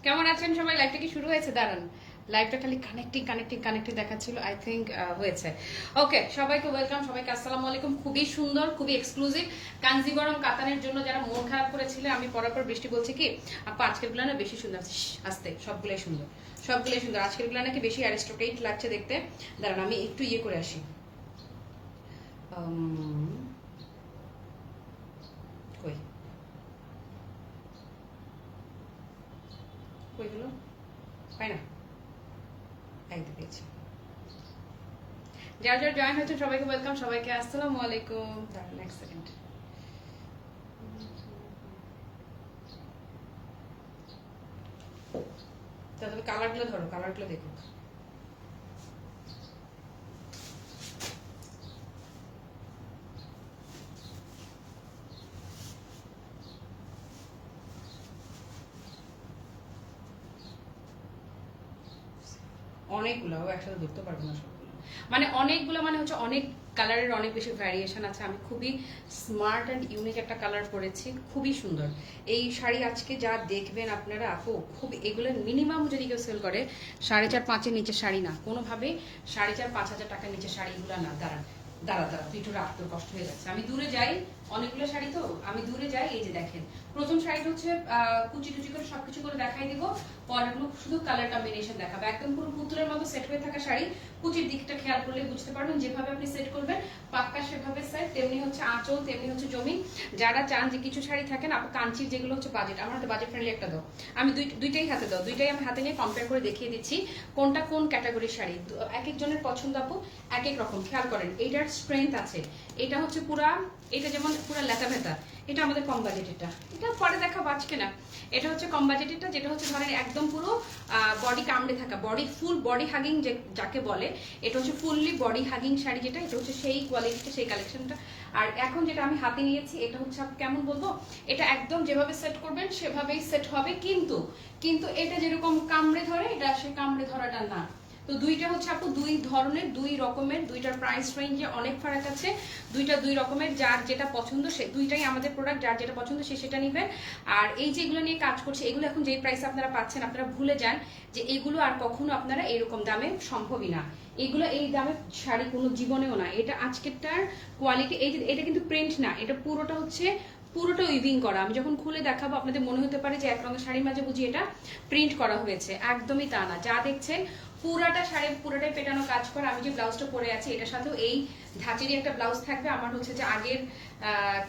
কেমন আছেন সবাই? লাইভটা কি শুরু হয়েছে? দাঁড়ান, লাইভটা খালি কানেক্টিং দেখাচ্ছিল। আই থিঙ্ক হয়েছে। ওকে, সবাইকে ওয়েলকাম, সবাইকে আসসালামু আলাইকুম। খুবই সুন্দর, খুবই এক্সক্লুসিভ কাঞ্জিবরম কাতানের জন্য যারা মন খারাপ করেছিল আমি পরার পর বৃষ্টি বলছি কি আপা আজকের গুলো না বেশি সুন্দর। আসতে সবগুলোই সুন্দর, সবগুলোই সুন্দর। আজকের গুলো নাকি বেশি অ্যারিস্টোক্রেট লাগছে দেখতে। দাঁড়ান আমি একটু ইয়ে করে আসি। কই কই হলো? পাই না, একদম পেয়েছি। যারা যারা জয়েন হয়েছে সবাইকে ওয়েলকাম, সবাইকে আসসালামু আলাইকুম। দাঁড়ান নেক্সট সেকেন্ড। তবে কালারগুলো ধরো, কালারগুলো দেখো। অনেকগুলো একসাথে ধরতে পারবো না সবগুলো, মানে অনেকগুলো, মানে হচ্ছে অনেক কালারের অনেক বেশি ভ্যারিয়েশন আছে। আমি খুবই স্মার্ট অ্যান্ড ইউনিক একটা কালার পরেছি, খুবই সুন্দর এই শাড়ি। আজকে যা দেখবেন আপনারা আপু, খুব এগুলো মিনিমাম যদি কেউ সেল করে 4.5-5-এর নিচে শাড়ি না, কোনোভাবে 4.5-5 হাজার টাকার নিচে শাড়িগুলো না। দাঁড়া তুই একটু রাখ, তোর কষ্ট হয়ে যাচ্ছে। আমি দূরে যাই, অনেকগুলো শাড়ি তো আমি দূরে যাই। এই যে দেখেন, প্রথম শাড়িটা হচ্ছে কুচি টুচি করে সবকিছু করে দেখাই দিব, পরেরগুলো শুধু কালার কম্বিনেশন দেখাবো। একদম পুরো পুতুলের মতো সেট হয়ে থাকা শাড়ি। কুচির দিকটা খেয়াল করলে বুঝতে পারবেন, যেভাবে আপনি সেট করবেন পাক্কা সেভাবে সেট। তেমনি হচ্ছে আঁচল, তেমনি হচ্ছে জমি। যারা চান যে কিছু শাড়ি থাকেন আপু কাঞ্চির, যেগুলো হচ্ছে বাজেট, আমার হাতে বাজেট ফ্রেন্ডলি একটা দাও। আমি দুইটাই হাতে দাও, দুইটাই আমি হাতে নিয়ে কম্পেয়ার করে দেখিয়ে দিচ্ছি কোনটা কোন ক্যাটাগরির শাড়ি। এক একজনের পছন্দ আপু এক এক রকম। খেয়াল করেন এইটার স্ট্রেংথ আছে। এটা হচ্ছে পুরা, এটা যেমন পুরা লেতা ভেতা, এটা আমাদের কম বাজেটেরটা, এটা পরে দেখা বাজকে না। এটা হচ্ছে কম বাজেটেরটা, যেটা হচ্ছে ধরেন একদম পুরো বডি কামড়ে থাকা, বডি ফুল বডি হাগিং যাকে বলে, এটা হচ্ছে ফুললি বডি হাগিং শাড়ি যেটা, এটা হচ্ছে সেই কোয়ালিটিটা, সেই কালেকশনটা। আর এখন যেটা আমি হাতে নিয়েছি এটা হচ্ছে কেমন বলবো, এটা একদম যেভাবে সেট করবেন সেভাবেই সেট হবে, কিন্তু কিন্তু এটা যেরকম কামড়ে ধরে এটা সে কামড়ে ধরাটা না। তো দুইটা হচ্ছে আপু দুই ধরনের, দুই রকমের, দুইটার প্রাইস রেঞ্জে অনেক ফারাক আছে। দুইটা দুই রকমের, যার যেটা পছন্দ সে দুইটাই আমাদের প্রোডাক্ট, যার যেটা পছন্দ সে সেটা নেবেন। আর এই যে এগুলো নিয়ে কাজ করছে, এগুলো এখন যেই প্রাইসে আপনারা পাচ্ছেন, আপনারা ভুলে যান যে এগুলো আর কখনো আপনারা এরকম দামে সম্ভবই না। এগুলো এই দামে শাড়ি কোনো জীবনেও না। এটা আজকেরটার কোয়ালিটি, এই যে এটা কিন্তু প্রিন্ট না, এটা পুরোটা হচ্ছে পুরোটা উইভিং করা। আমি যখন খুলে দেখাবো আপনাদের মনে হতে পারে যে এক রঙের শাড়ির মাঝে বুঝি এটা প্রিন্ট করা হয়েছে, একদমই তা না। যা দেখছেন পুরাটা শাড়ি পুরোটাই পেটানো কাজ করা। আমি যে ব্লাউজটা পরে আছি এটার সাথেও এই ধাঁচেরই একটা ব্লাউজ থাকবে। আমার হচ্ছে যে আগের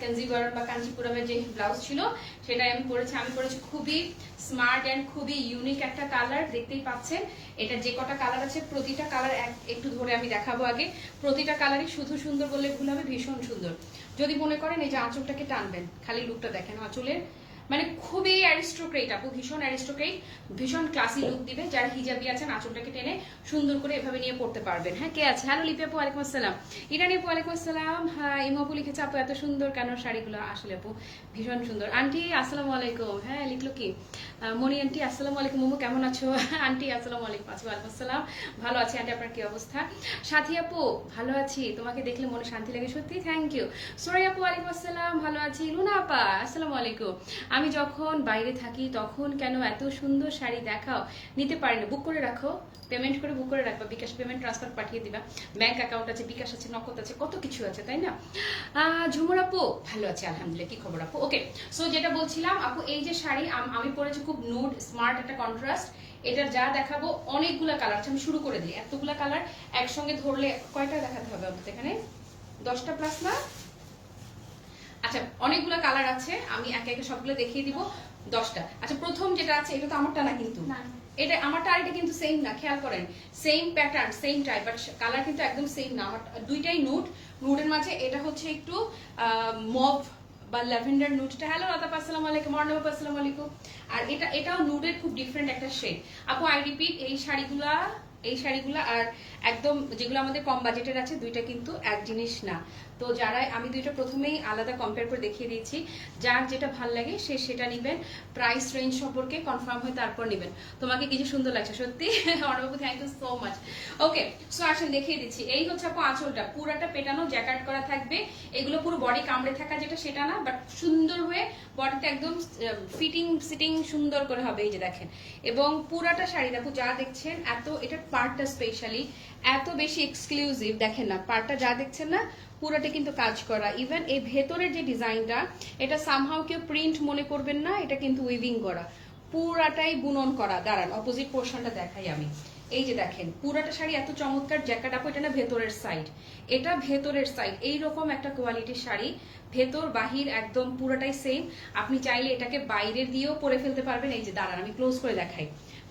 কাঞ্জিবরম বা কাঞ্চিপুরমের যে ব্লাউজ ছিল সেটাই আমি পরেছি। আমি পরেছি খুবই স্মার্ট অ্যান্ড খুবই ইউনিক একটা কালার, দেখতেই পাচ্ছেন। এটা যে কটা কালার আছে প্রতিটা কালার একটু ধরে আমি দেখাবো আগে। প্রতিটা কালারই শুধু সুন্দর বললে ভুল হবে, ভীষণ সুন্দর। যদি মনে করেন এই যে আঁচলটাকে টানবেন, খালি লুকটা দেখেন আঁচলের, মানে খুবই অ্যারিস্টোক্রেট আপু, ভীষণ অ্যারিস্টোক্রেট, ভীষণ ক্লাসি লুক দিবে। যারা হিজাবি আছেন আঁচলটাকে টেনে সুন্দর করে এভাবে নিয়ে পড়তে পারবেন। হ্যাঁ, কে আছে? হ্যালো লিপি আপু, ওয়ালাইকুম আসসালাম। ইরানি আপু, ওয়ালাইকুম আসসালাম। হ্যাঁ, ইমো আপু লিখেছে আপু এত সুন্দর কেন শাড়িগুলো, আসলে আপু ভীষণ সুন্দর। আন্টি আসসালামু আলাইকুম। হ্যাঁ লিখলো কি মনি আন্টি, আসসালামু আলাইকুম। মোমো কেমন আছো? আন্টি আসসালামু আলাইকুম। আছি, ওয়ালাইকুম আসসালাম। ভালো আছি আন্টি, আপনার কি অবস্থা? সাথী আপু, ভালো আছি, তোমাকে দেখলে মনে শান্তি লাগে সত্যি, থ্যাংক ইউ। সরি আপু, ওয়ালাইকুম আসসালাম, ভালো আছি। লুনা আপা আসসালামু আলাইকুম। আমি যখন বাইরে থাকি তখন কেন এত সুন্দর শাড়ি দেখাও, নিতে পারি না, বুক করে রাখো, পেমেন্ট করে বুক করে রাখবা, বিকাশ পেমেন্ট ট্রান্সফার পাঠিয়ে দিবা। ব্যাংক অ্যাকাউন্ট আছে, বিকাশ আছে, নগদ আছে, কত কিছু আছে তাই না? ঝুমুর আপু, ভালো আছে আলহামদুলিল্লাহ, কি খবর আপু? ওকে, সো যেটা বলছিলাম আপু, এই যে শাড়ি আমি পরেছি খুব নুড স্মার্ট একটা কন্ট্রাস্ট। এটার যা দেখাবো অনেকগুলা কালার আছে, আমি শুরু করে দিই। এতগুলা কালার একসঙ্গে ধরলে কয়টা দেখাতে হবে অন্তত এখানে? 10টা প্লাস না? আচ্ছা, অনেকগুলো কালার আছে, আমি একে একে সবগুলো দেখিয়ে দিব। 10টা। আচ্ছা, প্রথম যেটা আছে এটা তো আমারটা না, কিন্তু এটা আমারটা আর এটা কিন্তু সেম না, খেয়াল করেন। Same pattern, same type, but colour কিন্তু একদম সেম না। আমার দুইটাই নুড, নুডের মাঝে এটা হচ্ছে একটু মভ বা ল্যাভেন্ডার নুডটা। হ্যালো আদাব, আসসালামু আলাইকুম। অর্ণব আসসালামু আলাইকুম। আর এটাও নুডের খুব ডিফারেন্ট একটা শেড। আপু আই রিপিট, এই শাড়িগুলা এই শাড়িগুলো আর একদম যেগুলো আমাদের কম বাজেটের আছে দুইটা কিন্তু এক জিনিস না। তো যারা আমি দুইটা প্রথমেই আলাদা কম্পেয়ার করে দেখিয়ে দিয়েছি, যার যেটা ভাল লাগে সে সেটা নেবেন, প্রাইস রেঞ্জ সম্পর্কে কনফার্ম হয়ে তারপর নেবেন। তোমাকে কিছু সুন্দর লাগছে সত্যি অর্ণবাবু, thank you so much. Okay, so আসেন দেখিয়ে দিচ্ছি। এই হচ্ছে আপু আঁচলটা, পুরাটা পেটানো জ্যাকেট করা থাকবে। এগুলো পুরো বডি কামড়ে থাকা যেটা সেটা না, বাট সুন্দর হয়ে বডিতে একদম সিটিং সুন্দর করে হবে। এই যে দেখেন, এবং পুরাটা শাড়ি দেখো যা দেখছেন, এত এটার পার্টটা স্পেশালি এত বেশি এক্সক্লুসিভ। দেখেন না পার্টটা যা দেখছেন না, পুরাটা কিন্তু কাজ করা। ইভেন এই ভেতরের যে ডিজাইনটা, এটা সামহাও কেউ প্রিন্ট মনে করবেন না, এটা কিন্তু উইভিং করা, পুরাটাই বুনন করা। দাঁড়ান অপোজিট পোর্শনটা দেখাই আমি। এই যে দেখেন পুরাটা শাড়ি এত চমৎকার জ্যাকেট আপু, এটা না ভেতরের সাইড, এটা ভেতরের সাইড। এইরকম একটা কোয়ালিটির শাড়ি, ভেতর বাহির একদম পুরাটাই সেম। আপনি চাইলে এটাকে বাইরে দিয়েও পরে ফেলতে পারবেন। এই যে দাঁড়ান আমি ক্লোজ করে দেখাই,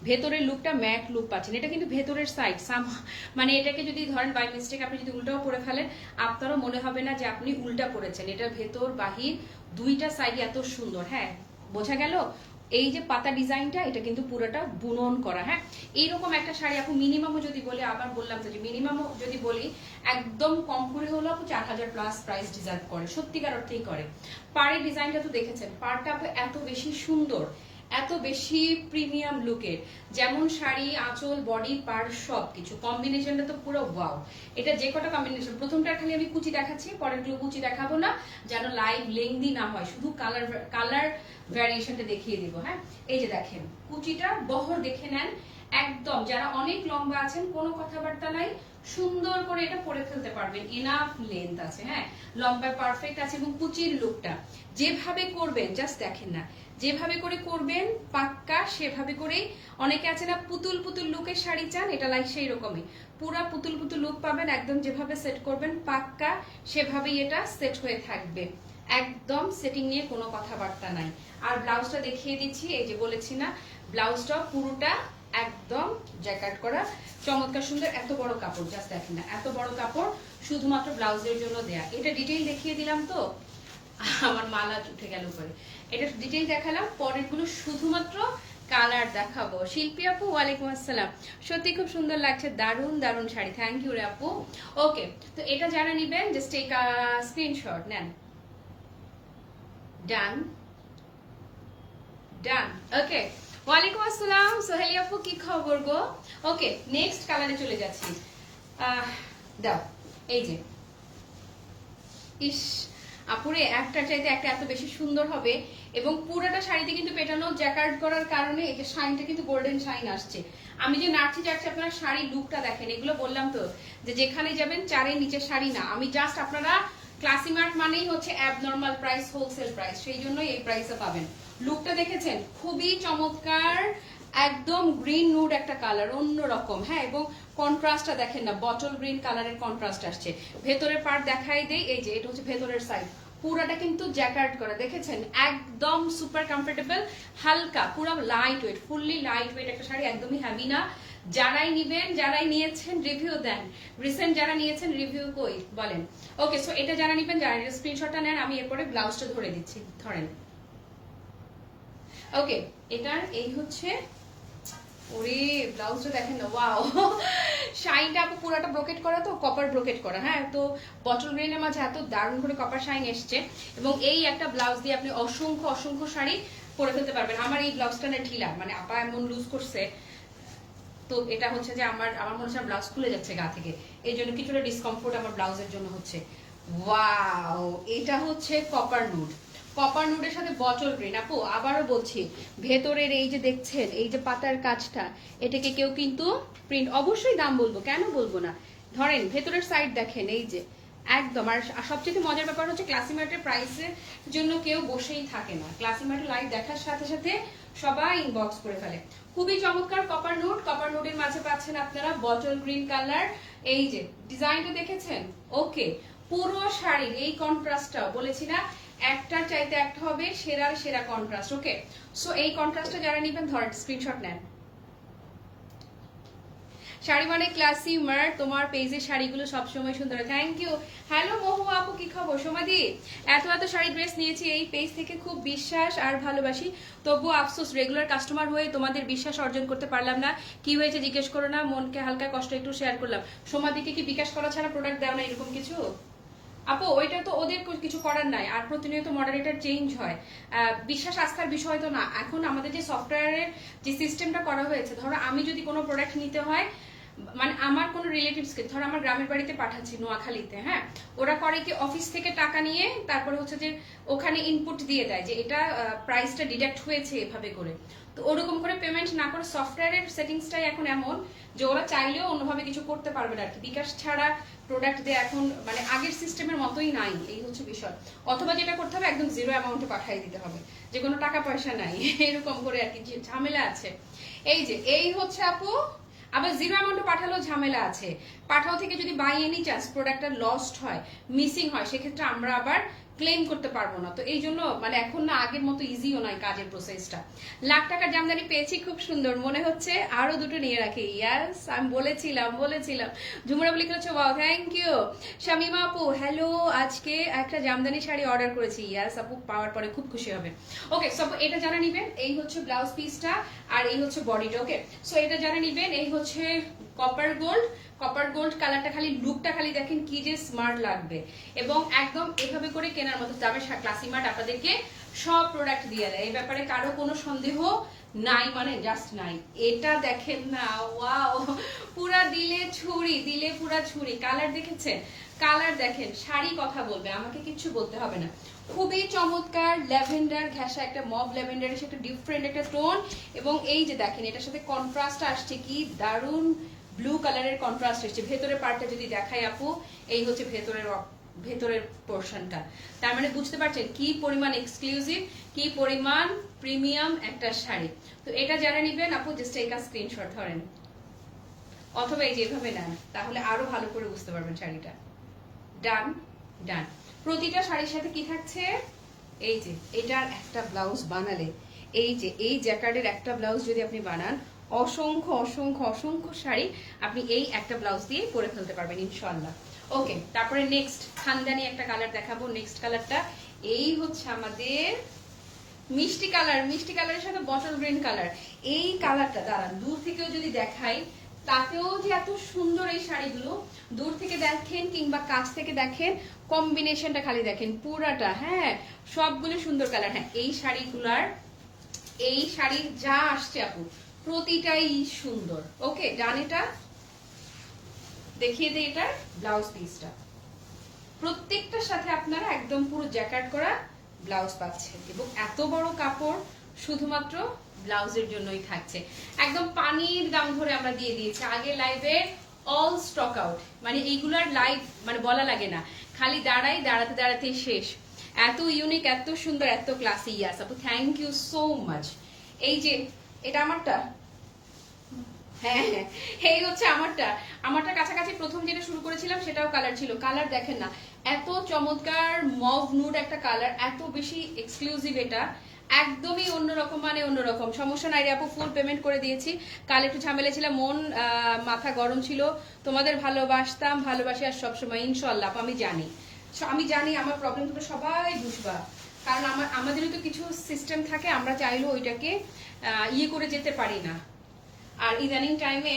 ভেতরের লুকটা ম্যাট লুক পাচ্ছেন। এটা কিন্তু ভেতরের সাইড মানে এটাকে যদি ধরেন বাই মিস্টেক আপনি যদি উল্টাও পরে ফেলেন, আপনারও মনে হবে না যে আপনি উল্টা পরেছেন। এটা ভেতর বাহির দুইটা সাইড এত সুন্দর। হ্যাঁ বোঝা গেল? এই যে পাতা ডিজাইনটা, এটা কিন্তু পুরোটা বুনন করা। হ্যাঁ, এইরকম একটা শাড়ি আপু মিনিমামও যদি বলি, আবার বললাম তো যে মিনিমামও যদি বলি একদম কম করে হলো আপু 4000 প্লাস প্রাইস ডিজার্ভ করে, সত্যিকার অর্থেই করে। পাড়ের ডিজাইনটা তো দেখেছেন, পাড়টা আপু এত বেশি সুন্দর, এত বেশি প্রিমিয়াম লুকের। যেমন শাড়ি, আঁচল, বডি, পাড় সবকিছু কম্বিনেশনটা তো পুরো ওয়াও। এটা যে কটা কম্বিনেশন, প্রথমটা খালি আমি কুচি দেখাচ্ছি, পরের গুলো কুচি দেখাবো না, যেন লাইভ লেংদি না হয়, শুধু কালার ভ্যারিয়েশনটা দেখিয়ে দিব। হ্যাঁ, এই যে দেখেন কুচিটা বহর দেখে নেন, একদম যারা অনেক লম্বা আছেন কোনো কথাবার্তা নাই, সুন্দর করে এটা পরে ফেলতে পারবেন, এনাফ লেন্থ আছে। হ্যাঁ, লম্বায় পারফেক্ট আছে। এবং কুচির লুকটা যেভাবে করবেন জাস্ট দেখেন না, যেভাবে করে করবেন পাক্কা সেভাবে করেই। অনেকে আছে না পুতুল পুতুল লুকের শাড়ি চান, এটা লাইক সেই রকমই পুরা পুতুল পুতুল লুক পাবেন, একদম যেভাবে সেট করবেন পাক্কা সেভাবেই এটা সেট হয়ে থাকবে, একদম সেটিং নিয়ে কোনো কথাবার্তা নাই। আর ব্লাউজটা দেখিয়ে দিচ্ছি, এই যে বলেছি না ব্লাউজটা পুরোটা একদম জ্যাকেট করা, চমৎকার সুন্দর। এত বড় কাপড় জাস্ট দেখেন না, এত বড় কাপড় শুধুমাত্র ব্লাউজের জন্য দেয়া। এটা ডিটেইল দেখিয়ে দিলাম তো আমার মালা উঠে গেল উপরে, এটা ডিটেইল দেখালাম, পরের গুলো শুধুমাত্র কালার দেখাবো। শিল্পী আপু ওয়ালাইকুম আসসালাম, সত্যি খুব সুন্দর লাগছে, দারুন দারুন শাড়ি, থ্যাংক ইউ রে আপু। ওকে, তো এটা যারা নিবেন জাস্ট টেক আ স্ক্রিনশট নেন। ডান ডান, ওকে। ওয়ালাইকুম আসসালাম সোহেলি আপু, কি খবর গো? ওকে, নেক্সট কালারে চলে যাচ্ছি। দাও, এই যে ইস আপুরে, একটার চাইতে একটা এত বেশি সুন্দর হবে। এবং পুরোটা শাড়িতে কিন্তু পেটানো জ্যাকার্ড করার কারণে এই যে শাইনটা কিন্তু গোল্ডেন শাইন আসছে। আমি যে নাচছি যাচ্ছি, আপনারা শাড়ির লুকটা দেখেন। এগুলো বললাম তো যে যেখানে যাবেন চারের নিচে শাড়ি না, আমি জাস্ট আপনারা ক্লাসিমার্ট মানেই হচ্ছে অ্যাবনর্মাল প্রাইস, হোলসেল প্রাইস, সেই জন্যই এই প্রাইসে পাবেন। লুকটা দেখেছেন, খুবই চমৎকার, একদম গ্রিন নুড একটা কালার, অন্যরকম। হ্যাঁ, এবং কন্ট্রাস্টটা দেখেন না, বটল গ্রিন কালারের কন্ট্রাস্ট আসছে। ভেতরের পার্ট দেখাই দেই, এই যে এটা হচ্ছে ভেতরের সাইড, পুরাটা কিন্তু জ্যাকার্ড করা, দেখেছেন একদম সুপার কমফোর্টেবল, হালকা, পুরো light weight, fully light weight একটা শাড়ি, একদমই হেভি না। যারাই নিবেন, যারাই নিয়েছেন রিভিউ দেন, রিসেন্ট যারা নিয়েছেন রিভিউ কই বলেন। ওকে, সো এটা যারা নিবেন, যারা স্ক্রিনশটটা নেন, আমি এরপরে ব্লাউজটা ধরে দিচ্ছি, ধরেন। ওকে, এটার এই হচ্ছে, ওরে ব্লাউজটা দেখেন না, ওয়াও শাইনটা আপু পুরোটা ব্রোকেট করা, তো কপার ব্রোকেট করা। হ্যাঁ, তো বটল গ্রিনের মাঝে এত দারুণ করে কপার শাইন এসছে। এবং এই একটা ব্লাউজ দিয়ে আপনি অসংখ্য অসংখ্য শাড়ি পরে ফেলতে পারবেন। আমার এই ব্লাউজটা না ঢিলা, মানে আপা এমন লুজ করছে, তো এটা হচ্ছে যে আমার মনে হচ্ছে ব্লাউজ খুলে যাচ্ছে গা থেকে, এই জন্য কিছুটা ডিসকমফোর্ট আমার ব্লাউজের জন্য হচ্ছে। ওয়াও, এটা হচ্ছে কপার নুড, কপার নুডের সাথে বটল গ্রিন। আপু আবারও বলছি, ভেতরের এই যে দেখছেন এই যে পাতার কাজটা, এটাকে কেউ কিন্তু প্রিন্ট, অবশ্যই দাম বলবো, কেন বলবো না। ধরেন ভেতরের সাইড দেখেন, এই যে একদম। আর সবচেয়ে মজার ব্যাপার হচ্ছে ক্লাসিমার্টের প্রাইসের জন্য কেউ বসেই থাকে না, ক্লাসিমার্টের লাইভ দেখার সাথে সাথে সবাই ইনবক্স করে ফেলে। খুবই চমৎকার কপার নুড, কপার নুডের মাঝে পাচ্ছেন আপনারা বটল গ্রিন কালার। এই যে ডিজাইনটা দেখেছেন, ওকে। পুরো শাড়ির এই কন্ট্রাস্টটাও বলেছি না, একটার চাইতে একটা হবে সেরার সেরা কন্ট্রাস্ট। ওকে, সো এই কন্ট্রাস্টটা যারা নেবেন ধরেন স্ক্রিনশট নেন। শাড়ি মানে ক্লাসি মার, তোমার পেজের শাড়িগুলো সবসময় সুন্দর। Thank you. হ্যালো মহুয়া আপু, কি খবর? সোমাদি, এত এত শাড়ি ড্রেস নিয়েছি এই পেজ থেকে, খুব বিশ্বাস আর ভালোবাসি, তবু আফসোস রেগুলার কাস্টমার হয়ে তোমাদের বিশ্বাস অর্জন করতে পারলাম না। কি হয়েছে জিজ্ঞেস করো না, মনকে হালকা কষ্ট একটু শেয়ার করলাম। সোমাদিকে কি বিকাশ করা ছাড়া প্রোডাক্ট দেও না এরকম কিছু? আপু ওইটা তো ওদের কিছু করার নাই, আর প্রতিনিয়ত মডারেটর চেঞ্জ হয়। বিশ্বাস আস্থার বিষয় তো না। এখন আমাদের যে সফটওয়্যারের যে সিস্টেমটা করা হয়েছে, ধরো আমি যদি কোনো প্রোডাক্ট নিতে হয়, মানে আমার কোনো রিলেটিভসকে ধরো আমার গ্রামের বাড়িতে পাঠাচ্ছি নোয়াখালীতে, হ্যাঁ, ওরা করে কি অফিস থেকে টাকা নিয়ে তারপরে হচ্ছে যে ওখানে ইনপুট দিয়ে দেয় যে এটা প্রাইসটা ডিডাক্ট হয়েছে এভাবে করে। তো ওরকম করে পেমেন্ট না করে সফটওয়্যারের সেটিংসটাই এখন এমন যে ওরা চাইলেও অন্যভাবে কিছু করতে পারবে না আর কি। বিকাশ ছাড়া প্রোডাক্ট দিয়ে এখন মানে আগের সিস্টেমের মতোই নাই, এই হচ্ছে বিষয়। অথবা যেটা করতে হবে একদম জিরো অ্যামাউন্টে পাঠিয়ে দিতে হবে, যে কোনো টাকা পয়সা নাই এরকম করে আর কি, ঝামেলা আছে। এই যে এই হচ্ছে আপু, আবার জিরো অ্যামাউন্টে পাঠালেও ঝামেলা আছে। পাঠাও থেকে যদি বাই এনি চান্স প্রোডাক্টটা লস্ট হয়, মিসিং হয়, সেক্ষেত্রে আমরা আবার ক্লেম করতে পারবো না। তো এই জন্য মানে এখন না আগের মতো ইজিও নয় কাজের প্রসেসটা। লাখ টাকার জামদানি পেয়েছি, খুব সুন্দর, মনে হচ্ছে আরো দুটো নিয়ে রাখি। ইয়াস, আমি বলেছিলাম। ঝুমরা বলে করেছো, ওয়াও থ্যাংক ইউ। শামিমা আপু হ্যালো, আজকে একটা জামদানি শাড়ি অর্ডার করেছি। ইয়াস আপু, পাওয়ার পরে খুব খুশি হবে। ওকে, সো এটা জানা নিবেন, এই হচ্ছে ব্লাউজ পিসটা আর এই হচ্ছে বডিটা। ওকে, সো এটা জানা নিবেন, এই হচ্ছে কপার গোল্ড কালারটা, খালি লুকটা খালি দেখেন কি যে স্মার্ট লাগবে, এবং একদম এভাবে করে কেনার মতো দামে ক্লাসি মার্ট আপনাদেরকে সব প্রোডাক্ট দিয়ে দেয়, এই ব্যাপারে কারো কোনো সন্দেহ নাই, মানে জাস্ট নাই। এটা দেখেন না, ওয়াও, পুরা দিলে পুরা ছুরি। কালার দেখেছেন? কালার দেখেন, শাড়ি কথা বলবে, আমাকে কিচ্ছু বলতে হবে না। খুবই চমৎকার ল্যাভেন্ডার ঘেঁষা, একটা মব ল্যাভেন্ডারের সাথে ডিফারেন্ট একটা টোন, এবং এই যে দেখেন এটার সাথে কন্ট্রাস্ট আসছে, কি দারুণ ব্লু কালারের কন্ট্রাস্ট আসছে। ভেতরের পার্টটা যদি দেখাই আপু, এই হচ্ছে ভেতরের পোর্শনটা। তার মানে বুঝতে পারছেন কি পরিমাণ এক্সক্লুসিভ, কি পরিমাণ প্রিমিয়াম একটা শাড়ি। তো এটা যারা নিবেন আপু, জাস্ট টেক আ স্ক্রিনশট ধরেন, অথবা এই যে এভাবে নেন, তাহলে আরো ভালো করে বুঝতে পারবেন শাড়িটা। ডান। প্রতিটা শাড়ির সাথে কি থাকছে, এই যে এটার একটা ব্লাউজ বানালে, এই যে এই জ্যাকার্ডের একটা ব্লাউজ যদি আপনি বানান, অসংখ্য শাড়ি আপনি এই একটা ব্লাউজ দিয়ে পরে ফেলতে পারবেন ইনশাআল্লাহ। ওকে, তারপরে নেক্সট খানদানি একটা কালার দেখাবো। নেক্সট কালারটা এই হচ্ছে আমাদের মিষ্টি কালারের সাথে বটল গ্রিন কালার। এই কালারটা দাঁড়ান, দূর থেকেও যদি দেখাই, তাতেও যে এত সুন্দর এই শাড়িগুলো, দূর থেকে দেখেন কিংবা কাছ থেকে দেখেন, কম্বিনেশনটা খালি দেখেন পুরাটা, হ্যাঁ সবগুলো সুন্দর কালার। হ্যাঁ, এই শাড়ির যা আসছে আপু প্রতিটাই সুন্দর। ওকে, ডানেটা দেখিয়ে দিই, এটার ব্লাউজ পিসটা, প্রত্যেকটার সাথে আপনারা একদম পুরো জ্যাকেট করা ব্লাউজ পাচ্ছেন, এবং এত বড় কাপড় শুধুমাত্র ব্লাউজের জন্যই থাকছে। একদম পানির দাম ধরে আমরা দিয়ে দিয়েছি আগে লাইভে, অল স্টক আউট, মানে এইগুলার লাইভ মানে বলা লাগে না, খালি দাঁড়াতে শেষ। এত ইউনিক, এত সুন্দর, এত ক্লাসি। ইয়াস আপু, থ্যাংক ইউ সো মাচ। এই যে এটা আমারটা, হ্যাঁ এই হচ্ছে আমারটা কাছাকাছি প্রথম যেটা শুরু করেছিলাম সেটাও কালার ছিল। কালার দেখেন না, এত চমৎকার মভ নুড একটা কালার, এত বেশি এক্সক্লুসিভ, এটা একদমই অন্যরকম, মানে অন্যরকম। সমস্যা নাই রে আপু, ফুল পেমেন্ট করে দিয়েছি। কাল একটু ঝামেলা ছিল, মাথা গরম ছিল, তোমাদের ভালোবাসি আর সবসময় ইনশাআল্লাহ। আমি জানি আমার প্রবলেমগুলো সবাই বুঝবা, কারণ আমাদেরও তো কিছু সিস্টেম থাকে, আমরা চাইলেও ওইটাকে করে যেতে পারি না। আর ইদানিং টাইমে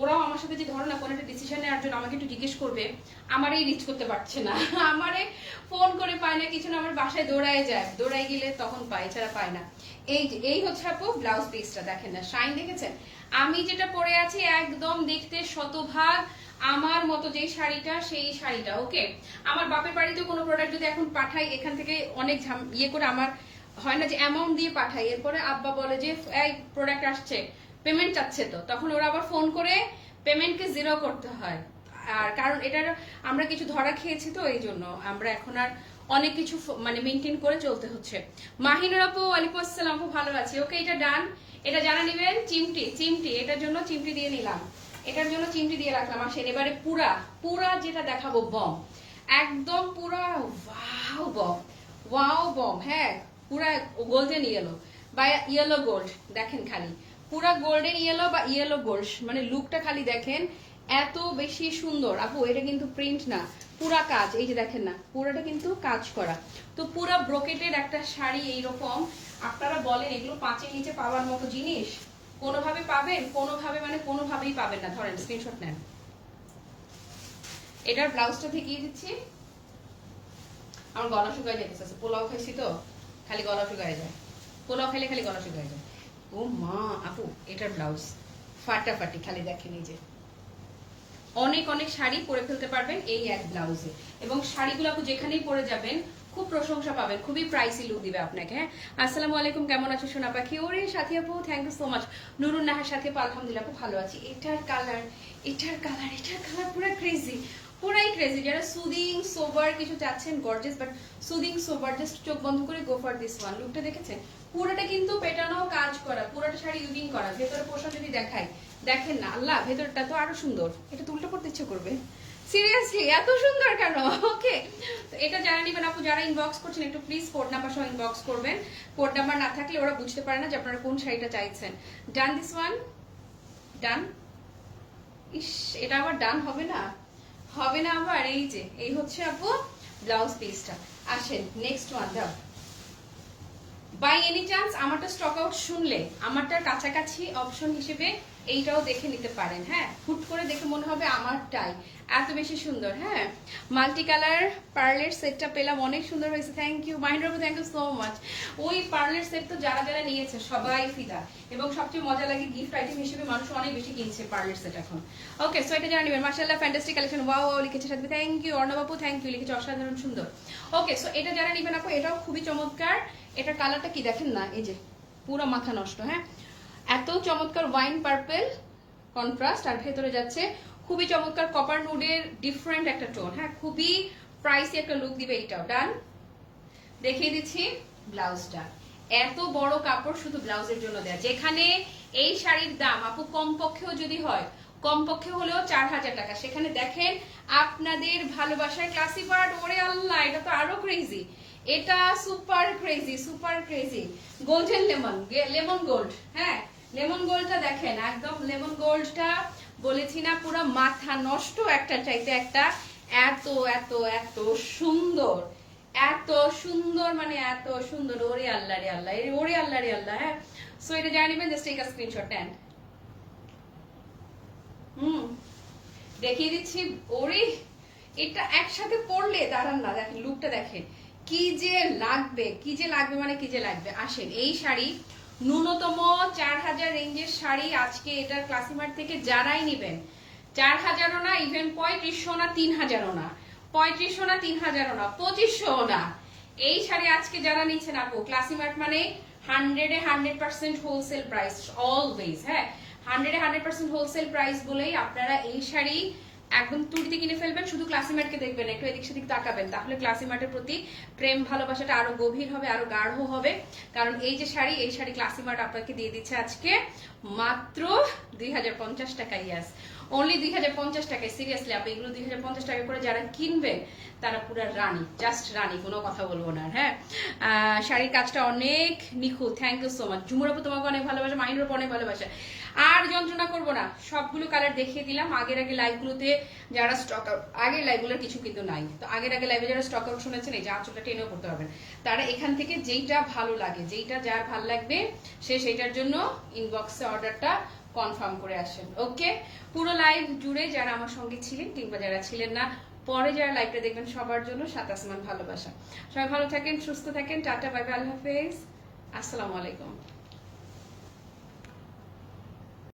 ওরাও আমার সাথে যে ধরো না কোনো একটা ডিসিশন নেওয়ার জন্য আমাকে একটু জিজ্ঞেস করবে, আমারই রিচ করতে পারছে না, আমারে ফোন করে পায় না, কিছু না, আমার বাসায় দৌড়ায় গেলে তখন পায়, এছাড়া পায় না। এই হচ্ছে আপু ব্লাউজ পিসটা, দেখেন না শাইন, দেখেছেন? আমি যেটা পরে আছি একদম দেখতে শতভাগ আমার মতো যেই শাড়িটা, সেই শাড়িটা। ওকে, আমার বাপের বাড়িতে কোনো প্রোডাক্ট যদি এখন পাঠাই, এখান থেকে অনেক করে আমার হয় না যে অ্যামাউন্ট দিয়ে পাঠাই, এরপরে আব্বা বলে যে এই প্রোডাক্ট আসছে, পেমেন্ট চাচ্ছে, তো তখন ওরা আবার ফোন করে পেমেন্টকে জিরো করতে হয়। আর কারণ এটার আমরা কিছু ধরা খেয়েছি, তো এই জন্য আমরা এখন আর অনেক কিছু মানে মেনটেন করে চলতে হচ্ছে। মাহিনুর আপু ওয়ালাইকুম আসসালাম, আপু ভালো আছি। ওকে, এটা ডান। এটা জানা নিবেন, চিমটি, এটার জন্য চিমটি দিয়ে নিলাম, এটার জন্য চিমটি দিয়ে রাখলাম। আসেন এবারে পুরা যেটা দেখাবো, বম, একদম পুরা ওয়াও বম, হ্যাঁ পুরা গোল্ডেন ইয়েলো বা ইয়েলো গোল্ড, দেখেন খালি পুরা গোল্ডেন ইয়েলো বা ইয়েলো গোল্ড, মানে লুকটা খালি দেখেন এত বেশি সুন্দর। আপু এটা কিন্তু প্রিন্ট না, পুরা কাজ, এই যে দেখেন না পুরাটা কিন্তু কাজ করা। তো পুরা ব্রোকেটের একটা শাড়ি এইরকম, আপনারা বলেন এগুলো 5-এর নিচে পাওয়ার মতো জিনিস কোনোভাবে পাবেন? কোনোভাবে মানে কোনোভাবেই পাবেন না। ধরেন স্ক্রিনশট নেন। এটার ব্লাউজটা দেখিয়ে দিচ্ছি। আমার গলা শুকায় যেতেছে, পোলাও খাইছি তো খালি গলা শুকায় যায়, পোলাও খাইলে খালি গলা শুকায় যায়। ও মা আপু এটার ব্লাউজ ফাটাফাটি, খালি দেখেন এই যে অনেক অনেক শাড়ি পরে ফেলতে পারবেন এই এক ব্লাউজে, এবং শাড়িগুলো আপু যেখানেই পরে যাবেন খুব প্রশংসা পাবেন, খুবই প্রাইসি লুক দিবে আপনাকে। হ্যাঁ, আসসালামু আলাইকুম, কেমন আছো সোনা পাখি? ওরে সাথী আপু thank you so much. Nurun Nahar সাথে আপু আলহামদুলিল্লাহ আপু ভালো আছি। এটার কালার পুরো ক্রেজি, পুরাই ক্রেজি। যারা সুদিং সোবার কিছু চাচ্ছেন gorgeous but soothing sober, just চোখ বন্ধ করে গো ফর দিস ওয়ান। লুকটা দেখেছেন? পুরোটা কিন্তু পেটানো কাজ করা, পুরোটা শাড়ি ইউজিং করা। ভেতরে পোশাক যদি দেখাই, দেখেন না আল্লাহ, ভেতরটা তো আরো সুন্দর। এটা তো উল্টো করতে ইচ্ছে করবে, সিরিয়াসলি এত সুন্দর কেন? ওকে, তো এটা যারা নিবেন আপু, যারা ইনবক্স করছেন একটু প্লিজ কোড নাম্বার সহ ইনবক্স করবেন। কোড নাম্বার না থাকলে ওরা বুঝতে পারে না যে আপনারা কোন শাড়িটা চাইছেন। ডান দিস ওয়ান, ডান। ইস, এটা আবার ডান হবে না, হবে না আবার। এই যে এই হচ্ছে আপু ব্লাউজ পিসটা। আসেন নেক্সট ওয়ান দাও। বাই এনি চান্স আমারটা স্টক আউট শুনলে আমারটার কাছাকাছি অপশন হিসেবে এইটাও দেখে নিতে পারেন। হ্যাঁ, হুট করে দেখে মনে হবে আমারটাই এত বেশি সুন্দর। হ্যাঁ, মাল্টি কালার পার্লের সেটটা পেলাম, অনেক সুন্দর হয়েছে। Thank you Mahindra, thank you so much. ওই পার্লের সেট তো যারা যারা নিয়েছে সবাই ফিদা, এবং সবচেয়ে মজা লাগে গিফট আইটেম হিসেবে মানুষ অনেক বেশি কিনছে পার্লের সেট এখন। ওকে, সো এটা জানা নেবেন। মাশাআল্লাহ ফ্যান্টাস্টিক কালেকশন, ওয়াও ওয়াও লিখেছে সাথে। থ্যাংক ইউ অর্ণব আপু, থ্যাংক ইউ লিখেছে অসাধারণ সুন্দর। ওকে, সো এটা যারা নেবেন আপু, এটাও খুবই চমৎকার। এটার কালারটা কি দেখেন না, এই যে পুরো মাথা নষ্ট। হ্যাঁ, এত চমৎকার ওয়াইন পার্পল কন্ট্রাস্ট, আর ভেতরে যাচ্ছে খুবই চমৎকার কপার নুডের ডিফারেন্ট একটা টোন। হ্যাঁ, খুবই প্রাইসি একটা লুক দিবে এইটাও। ডান, দেখিয়ে দিচ্ছি ব্লাউজটা। এত বড় কাপড় শুধু ব্লাউজের জন্য দেয়া, যেখানে এই শাড়ির দাম আপু কমপক্ষেও যদি হয়, কমপক্ষে হলেও 4000 টাকা, সেখানে দেখেন আপনাদের ভালোবাসায় ক্লাসি পার্ট। ওরে আল্লাহ, এটা তো আরো ক্রেজি, এটা super crazy, super crazy. Golden lemon, lemon gold. হ্যাঁ, লেমন গোল্ডটা দেখেন, একদম লেমন গোল্ডটা বলেছি না, পুরো মাথা নষ্ট একটা চাইতে একটা। এত এত এত সুন্দর, এত সুন্দর, মানে এত সুন্দর। ওরে আল্লাহ রে আল্লাহ, ওরে আল্লাহ রে আল্লাহ। হ্যাঁ, সো এটা জানিবেন, জাস্ট টেক আ স্ক্রিনশট নেন। দেখিয়ে দিচ্ছি। ওরে, এটা একসাথে পরলে দাঁড়ান না, দেখেন লুকটা দেখেন কি যে লাগবে, কি যে লাগবে, মানে কি যে লাগবে। আসেন, এই শাড়ি ন্যূনতম 4000 রেঞ্জের শাড়ি আজকে এটার ক্লাসিমার্ট থেকে যারাই নিবেন, 4000ও না, ইভেন 3500 না, 3000ও না, 3500 না, 3000ও না, 2500ও না। এই শাড়ি আজকে যারা নিচ্ছেন আপু, ক্লাসিমার্ট মানে 100% হোলসেল প্রাইস অলওয়েজ। হ্যাঁ, 100% হোলসেল প্রাইস বলেই আপনারা এই শাড়ি একদম তুড়িতে কিনে ফেলবেন। শুধু ক্লাসিমার্টকে দেখবেন, একটু এদিক সেদিক তাকাবেন, তাহলে ক্লাসিমার্টের প্রতি প্রেম ভালোবাসাটা আরো গভীর হবে, আরো গাঢ় হবে। কারণ এই যে শাড়ি, এই শাড়ি ক্লাসিমার্ট আপনাকে দিয়ে দিচ্ছে আজকে মাত্র 2050 টাকা। ইয়াস, অনলি 2050 টাকায়। সিরিয়াসলি আপনি এগুলো 2050 টাকা করে যারা কিনবেন তারা পুরো রানী, জাস্ট রানী, কোনো কথা বলবো না। হ্যাঁ, শাড়ির কাজটা অনেক নিখুঁত। Thank you so much. Jhumur আপু তোমাকে অনেক ভালোবাসা, মাহিনুর আপু অনেক ভালোবাসা। আর যন্ত্রণা করবো না, সবগুলো কালার দেখিয়ে দিলাম। আগের আগে লাইভগুলোতে যারা স্টক আউট, আগের লাইভগুলোর কিছু কিন্তু নাই, তো আগের আগে লাইভে যারা স্টক আউট শুনেছেন, এই যে আঁচলটা টেনেও করতে পারবেন, তারা এখান থেকে যেইটা ভালো লাগে, যেইটা যার ভালো লাগবে সে সেইটার জন্য ইনবক্সে অর্ডারটা কনফার্ম করে আসেন। ওকে, পুরো লাইভ জুড়ে যারা আমার সঙ্গে ছিলেন কিংবা যারা ছিলেন না, পরে যারা লাইভটা দেখবেন, সবার জন্য সাত আসমান ভালোবাসা। সবাই ভালো থাকেন, সুস্থ থাকেন, টাটা, বাই বাই, আল্লাহ হাফেজ, আসসালামু আলাইকুম।